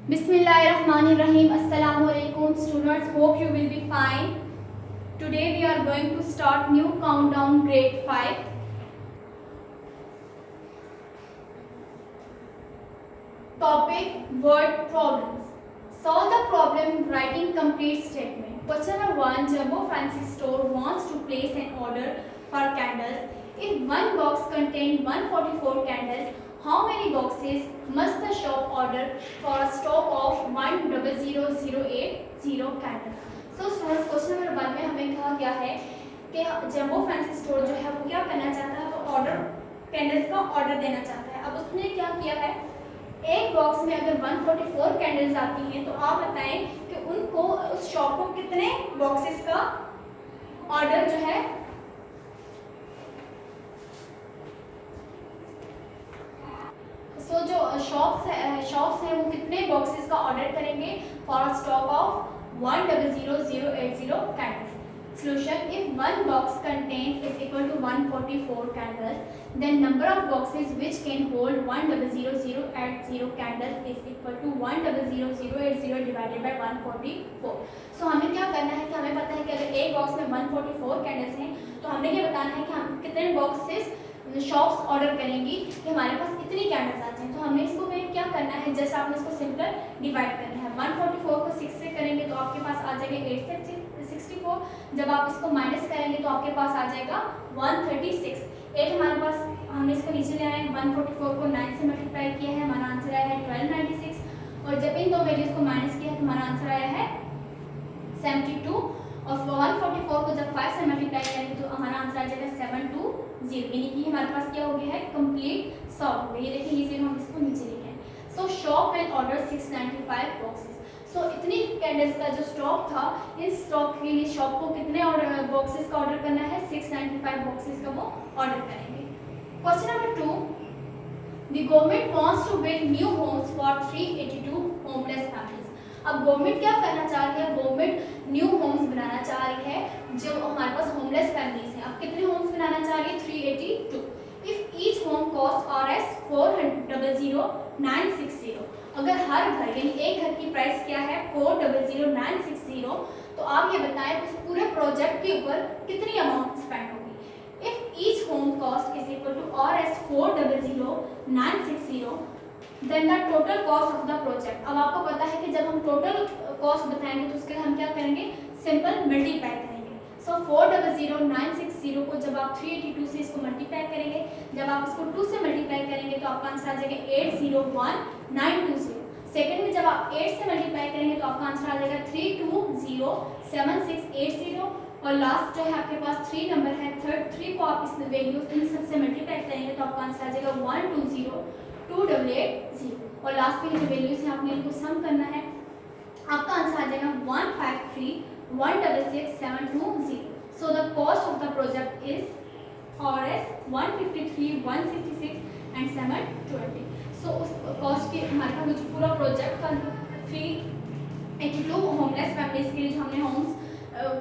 Bismillahirrahmanirrahim. Assalamu alaikum students. Hope you will be fine. Today we are going to start new countdown grade 5. Topic word problems. Solve the problem writing complete statement. Question number 1. Jumbo Fancy Store wants to place an order for candles. If one box contains 144 candles, how many boxes must the shop order for a stock of 100,080 candles? So students, question number 1 में हमें कहा गया है कि jumbo fancy store जो है वो क्या करना चाहता है, तो ऑर्डर कैंडल्स का ऑर्डर देना चाहता है। अब उसने क्या किया है, एक बॉक्स में अगर 144 कैंडल्स आती हैं तो आप बताएं कि उनको उस शॉप को कितने बॉक्सेस का ऑर्डर जो है जो शॉप्स हैं वो कितने बॉक्सेस का ऑर्डर करेंगे for stock of 100,080 candles. Solution: if one box contains is equal to 144 candles, then number of boxes which can hold 100,080 candles is equal to 100,080 divided by 144. So हमें क्या करना है कि हमें पता है कि अगर एक बॉक्स में 144 कैंडल्स हैं तो हमने ये बताना है कि हम कितने बॉक्सेस शॉप्स ऑर्डर करेंगी कि हमारे पास इतनी कैंडल्स आती हैं। तो हमने इसको में क्या करना है, जैसे आपने इसको सिंपल डिवाइड करना है। 144 को 6 से करेंगे तो आपके पास आ जाएगा 8 से 64। जब आप इसको माइनस करेंगे तो आपके पास आ जाएगा 136। 8 हमारे पास, हमने इसको नीचे ले आए हैं। 144 को 9 से मल्टीप्लाई किया है, हमारा आंसर आया है 1296। और जब इन दो वैल्यूज को माइनस किया है तो हमारा आंसर आया है 72। और 144 को जब 5 से मल्टीप्लाई करेंगे तो हमारा आंसर आ जाएगा 720, यानी कि हमारे पास क्या हो गया है, कंप्लीट सॉल्व हो गया। ये देखिए ये जीरो हम इसको नीचे लेके आए। सो शॉप विल ऑर्डर 695 बॉक्सेस। सो इतनी कैंडल्स का जो स्टॉक था, इस स्टॉक के लिए शॉप को कितने ऑर्डर बॉक्सेस का ऑर्डर करना है, 695 बॉक्सेस का वो ऑर्डर करेंगे। Question number 2, the government wants to build new homes for 382 homeless families. अब गवर्नमेंट क्या करना चाह रही है, गवर्नमेंट न्यू होम्स बनाना चाह रही है जो हमारे पास होमलेस फैमिलीज हैं। अब कितने होम्स बनाना चाह रही है, 382। If each home cost Rs 400,960, अगर हर घर यानी एक घर की प्राइस क्या है 400,960, तो आप ये बताएं उस पूरे प्रोजेक्ट के ऊपर कितनी अमाउंट स्पेंड होगी। If each home cost is equal to Rs 400,960, then the total cost of the project. अब आपको पता है कि जब हम टोटल कॉस्ट बताएंगे तो उसके लिए हम क्या करेंगे, सिंपल मल्टीप्लाई करेंगे। सो 400,960 को जब आप 382 से इसको मल्टीप्लाई करेंगे, जब आप इसको 2 से मल्टीप्लाई करेंगे तो आपका आंसर आ जाएगा 801,920। सेकंड में जब आप 8 से मल्टीप्लाई करेंगे तो आपका आंसर आ जाएगा 3207680। और लास्ट जो है आपके पास 3 नंबर है, थर्ड 3 को आप इस वैल्यूज इन सबसे मल्टीप्लाई करेंगे तो आपका आंसर आ जाएगा 1202880। और लास्ट में जो वैल्यूज हैं आपने इनको सम करना है, आपका आंसर आ जाएगा 153,166,720। So the cost of the project is Rs 153,166 and 720। सो उस कॉस्ट के हमारे पास जो पूरा प्रोजेक्ट था 382 होमलेस फैमिलीज के लिए जो हमने होम्स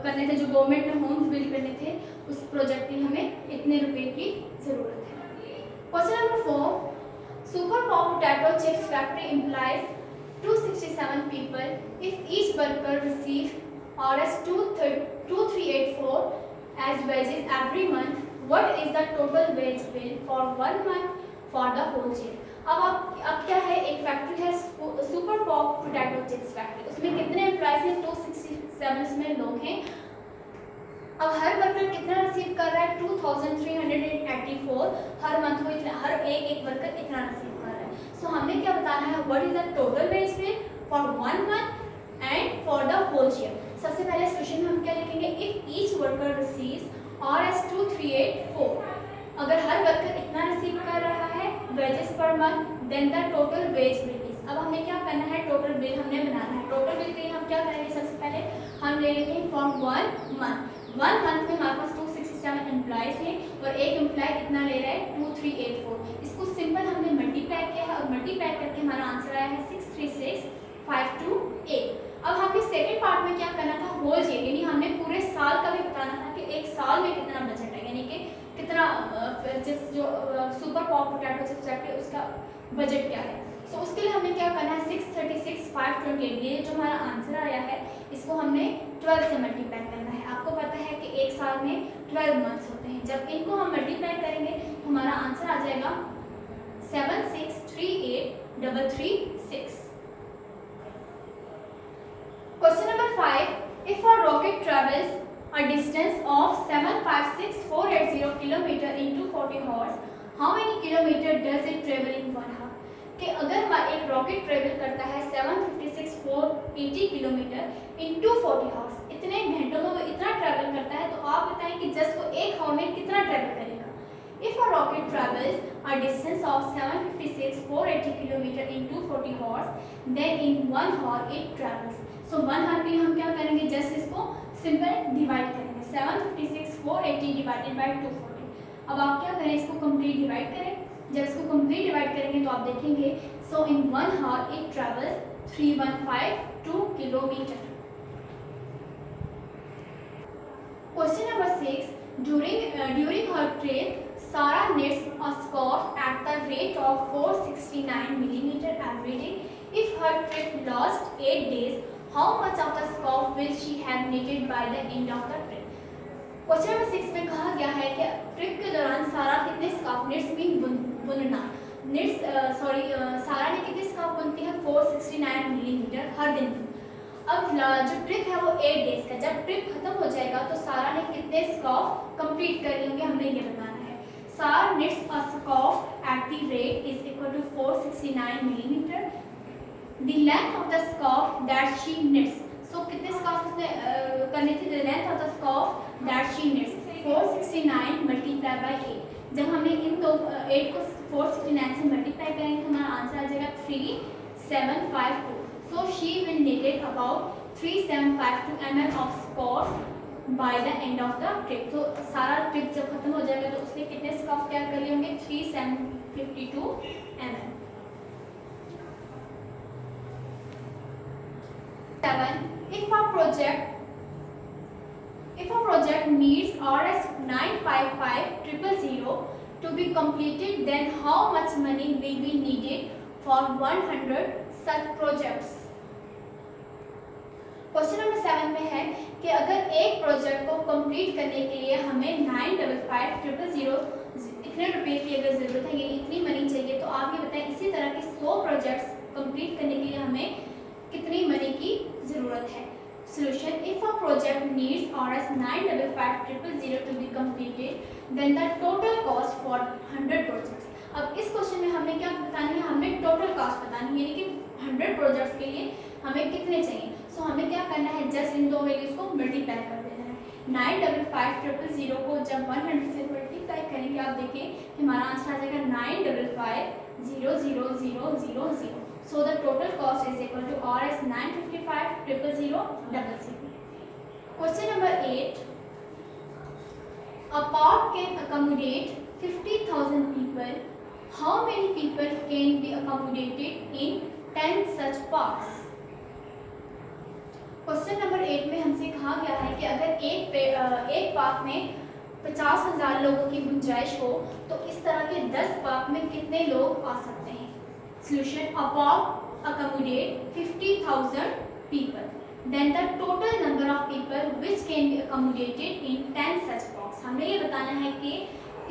करने थे, जो गवर्नमेंट ने होम्स बिल्ड करने थे, उस प्रोजेक्ट के लिए हमें इतने रुपए की जरूरत है। Question number 4, super pop potato chips factory employees 267 people. If each worker receives Rs 2384 as wages every month, what is the total wage bill for 1 month for the whole year? अब क्या है, एक फैक्ट्री है super pop potato chips factory, उसमें कितने employees हैं, 267 में लोग हैं। अब हर वर्कर कितना रिसीव कर रहा है, 2384 हर मंथ, वो इतना हर एक वर्कर इतना रिसीव कर रहा है। सो हमने क्या बताना है, what is the total wage bill for 1 month and for the whole year. सबसे पहले क्वेश्चन में हम क्या लिखेंगे, if each worker receives Rs 2384, अगर हर वर्कर इतना रिसीव कर रहा है wages per month, then the total wage bill is. अब हमें क्या करना है, टोटल बिल हमने बनाना है। टोटल बिल के लिए हम क्या करेंगे, सबसे पहले हम ले लेते हैं फॉर 1 मंथ। 1 मंथ में हमारे पास 267 एम्प्लॉयज हैं और एक एम्प्लॉय कितना ले रहा है, 2384। इसको सिंपल हमने मल्टीप्लाई किया है और मल्टीप्लाई करके हमारा आंसर आया है 636,528। अब हमें सेकेंड पार्ट में क्या करना था, होल ईयर, यानी हमने पूरे साल का भी बताना था कि एक साल में कितना बजट है, यानी कि कितना जो super pop potato chips factory उसका बजट क्या है। सो उसके लिए हमें क्या करना है, 636,528 148, ये जो हमारा आंसर आया है इसको हमने 12 से मल्टीप्लाई करना है। आपको पता है कि एक साल में 12 मंथ्स होते हैं। जब इनको हम मल्टीप्लाई करेंगे तो हमारा आंसर आ जाएगा 7638336। Question number 5, if a rocket travels a distance of 756480 km into 40 hours, how many kilometer does it travel in 1 hour? कि अगर एक रॉकेट ट्रेवल करता है 756,480 किलोमीटर इनटू 40 आवर्स, इतने घंटों में वो इतना ट्रैवल करता है, तो आप बताएं कि जस्ट वो एक आवर में कितना ट्रैवल करेगा। If a rocket travels a distance of 756,480 kilometre into 40 hours, then in 1 hour it travels. So 1 hour के लिए हम क्या करेंगे, जस्ट इसको सिंपल डिवाइड करेंगे, 756,480 डिवाइडेड बाय 240। अब आप क्या करें, इसको कंप्लीट डिवाइड करें। जब इसको कंप्लीट डिवाइड करेंगे तो आप देखेंगे सो इन 1 hour it travels 3152 kilometre. Question number 6, during her trip Sarah knits a scarf at the rate of 469 millimeter every day. If her trip lasts 8 days, how much of the scarf will she have knitted by the end of the trip? Question number 6 में कहा गया है कि trip के दौरान सारा कितने scarf nits mean बुनना सारा ने कितने स्कार्फ बुनती है 469 मिलीमीटर हर दिन। अब जो ट्रिप है वो 8 डेज का, जब ट्रिप खत्म हो जाएगा तो सारा ने कितने स्कार्फ कंप्लीट कर लेंगे, हमने ये बताना है। Sarah knits a scarf at the rate is equal to 469 millimetre. The length of the scarf that she knits, so कितने स्कार्फ उसने करनी थी, the length of the scarf that she knits 469 multiply by 8। जब हमने इन दो 8 को 469 से multiply करेंगे तो हमारा आंसर आ जाएगा 3752। So she will knitted about 3752 ml of scarf by the end of the trip. तो सारा ट्रिप जब खत्म हो जाएगा तो उसने कितने स्कार्फ तैयार कर लिए होंगे, 3752 ml। 7, if a project needs RS 955000 to be completed, then how much money will be needed for 100 such projects? Question number 7 में है कि अगर एक प्रोजेक्ट को कंप्लीट करने के लिए हमें 95500 इतने रुपए की अगर जरूरत है, यानी इतनी मनी चाहिए, तो आप ये बताएं इसी तरह के 100 प्रोजेक्ट्स कंप्लीट करने के लिए हमें कितनी मनी की जरूरत है। Solution, if a project needs RS 95500 to be completed, then the total cost for 100 projects। अब इस क्वेश्चन में हमें क्या बतानी है, हमें टोटल कॉस्ट बतानी है, यानी कि 100 प्रोजेक्ट्स के लिए हमें कितने चाहिए। सो हमें क्या करना है, जस्ट इन दो वैल्यूज को मल्टीप्लाई कर देना है। 95500 को जब 100 से मल्टीप्लाई करेंगे आप देखें कि हमारा आंसर आ जाएगा 9550000। So the total cost is equal to RS 9550000. Question number 8. A park can accommodate 50,000 people. How many people can be accommodated in 10 such parks? Question number 8 में हमसे कहा गया है कि अगर एक पार्क में 50,000 लोगों की गुंजाइश हो तो इस तरह के 10 पार्क में कितने लोग आ सकते हैं। Solution, a park accommodate 50,000 people. Then the total number of people which can be accommodated in 10 such parks. हमें ये बताना है कि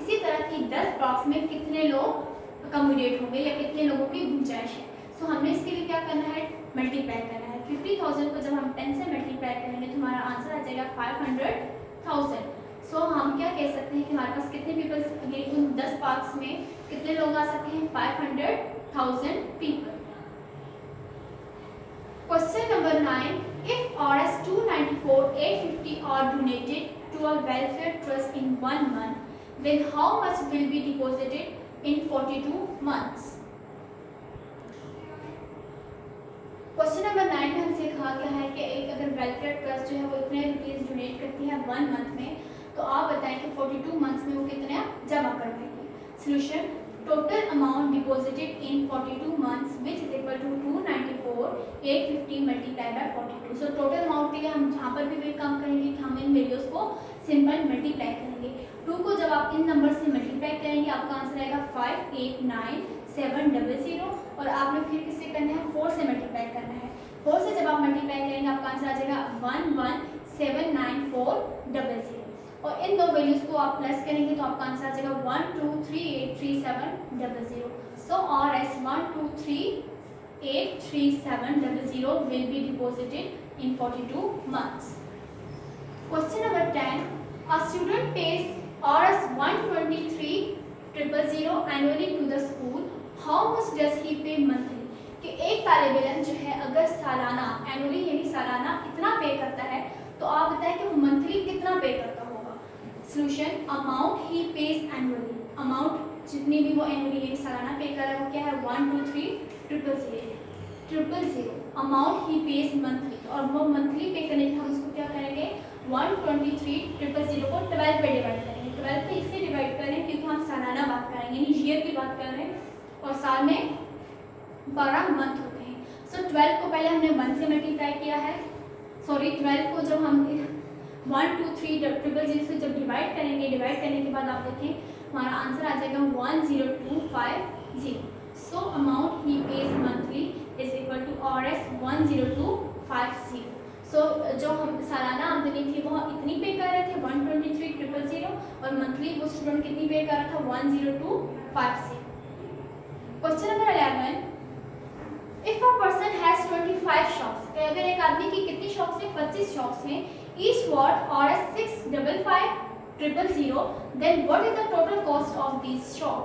इसी तरह की 10 पार्क्स में कितने लोग अकोमोडेट होंगे या कितने लोगों की गुंजाइश है। सो हमने इसके लिए क्या करना है, मल्टीप्लाई करना है। 50,000 को जब हम 10 से मल्टीप्लाई करेंगे तो हमारा आंसर आ जाएगा 500,000। सो हम क्या कह सकते हैं कि हमारे पास कितने पीपल्स, उन 10 पार्क्स में कितने लोग आ सकते हैं, 500,000 people. Question number 9. If RS 294,850 are donated to a welfare trust in 1 month, then how much will be deposited in 42 months? Question number 9 में हमसे कहा गया है कि एक अगर वेलफेयर ट्रस्ट जो है वो इतने रुपीज़ डोनेट करती है 1 मंथ में, तो आप बताएं कि 42 मंथ्स में वो कितना जमा कर देंगे। Solution, total amount deposited in 42 months which is equal to 294,850 multiplied by 42। So total amount के लिए हम यहाँ पर भी वही काम करेंगे कि हम इन वैल्यूज को सिंपल मल्टीप्लाई करेंगे। 2 को जब आप इन नंबर से मल्टीप्लाई करेंगे आपका आंसर आएगा 589,700 और आपने फिर किससे करना है, 4 से मल्टीप्लाई करना है। 4 से आप मल्टीप्लाई करेंगे आपका आंसर आ जाएगा 11794000 और इन दो वैल्यूज को आप प्लस करेंगे तो आपका आंसर आ जाएगा 12383700। सो RS 12383700 will be deposited in 42 months. Question number 10. A student pays RS 123,000 annually to the school. How much does he pay monthly? कि एक तालिब इल्म जो है अगर सालाना एनुअली यानी सालाना इतना पे करता है तो आप बताएं कि वो मंथली कितना पे करता होगा। सोल्यूशन, अमाउंट ही पेज एनुअली, अमाउंट जितनी भी वो एनुअली यानी सालाना पे कर रहा है वो क्या है 123,000 अमाउंट ही पेज मंथली, और वो मंथली पे करने के हम उसको क्या करेंगे 123,000 को 12 पे डिवाइड करेंगे। 12 पे इससे डिवाइड करें क्योंकि हम सालाना बात करेंगे यानी ईयर की बात कर रहे हैं और साल में 12 मंथ होते हैं। सो 12 को पहले हमने 1 से मल्टीप्लाई किया है, सॉरी 12 को जब हम 123,000 से जब डिवाइड करेंगे, डिवाइड करने के बाद आप देखें हमारा आंसर आ जाएगा 10250। सो अमाउंट ही pays monthly is equal to RS 10250। So जो हम सालाना आमदनी थी वो इतनी पे कर रहे थे 123,000 और मंथली वो स्टूडेंट कितनी पे कर रहा था 10250। Question number 11. If a person has 25 shops, अगर एक आदमी की कितनी शॉप्स है 25 शॉप्स हैं, each what RS 655,000, then what is the total cost of these shop?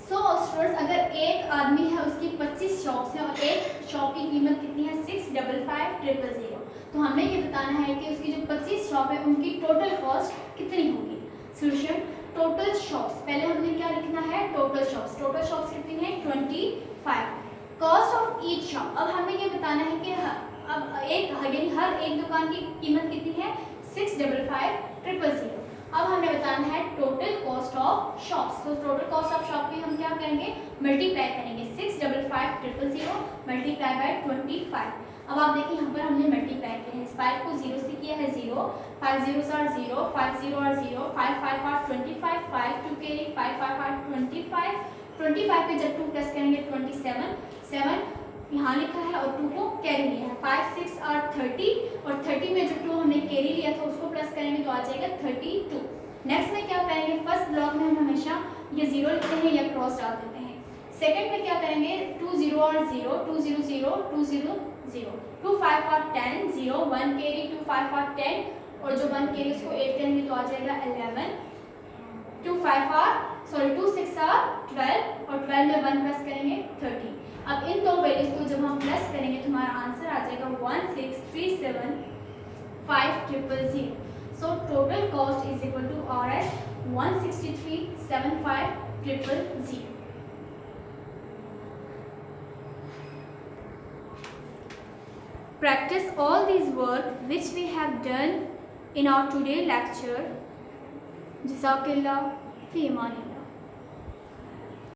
So students अगर एक आदमी है उसकी 25 शॉप्स हैं और एक शॉप की कीमत कितनी है 655,000, तो हमें ये बताना है कि उसकी जो 25 शॉप है उनकी टोटल कॉस्ट कितनी होगी। सोल्यूशन, टोटल शॉप्स, पहले हमने क्या लिखना है टोटल शॉप्स कितनी है 25। कॉस्ट ऑफ ईच शॉप, अब हमें ये बताना है कि अब यानी हर एक दुकान की कीमत कितनी है 655,000। अब हमें बताना है टोटल कॉस्ट ऑफ शॉप्स, तो टोटल कॉस्ट ऑफ शॉप की हम क्या करेंगे मल्टीप्लाई करेंगे 655,000 मल्टीप्लाई बाय 25। अब आप देखिए यहाँ पर हमने मल्टीप्लाई किया है, 5 को 0 से किया है 0, 5 zeros are 0, 5 0 are 0, 5 5 are 25, 5 2 carry 5 5 are 25, 25 पे जब 2 प्लस करेंगे 27, 7 यहाँ लिखा है और 2 को कैरी लिया है, 5 6 are 30 और 30 में जो 2 हमने कैरी लिया था उसको प्लस करेंगे तो आ जाएगा 32। नेक्स्ट में क्या करेंगे, फर्स्ट ब्लॉक में हम हमेशा ये 0 लिखते हैं या क्रॉस डाल देते हैं। सेकंड में क्या करेंगे 2 0 और 0, 2 0 0, 2 0 0, 2 5 और 10 0, 1 कैरी 2 5 और 10 और जो 1 कैरी उसको 8 करेंगे तो आ जाएगा 11, 2 6 और 12 और 12 में 1 प्लस करेंगे 30। अब इन दो वैल्यूज को जब हम प्लस करेंगे तो हमारा आंसर आ जाएगा 1,637,500। So total cost is equal to RS 163,75,000। Practice all these work which we have done in our today lecture. Jazakallah fi amanillah.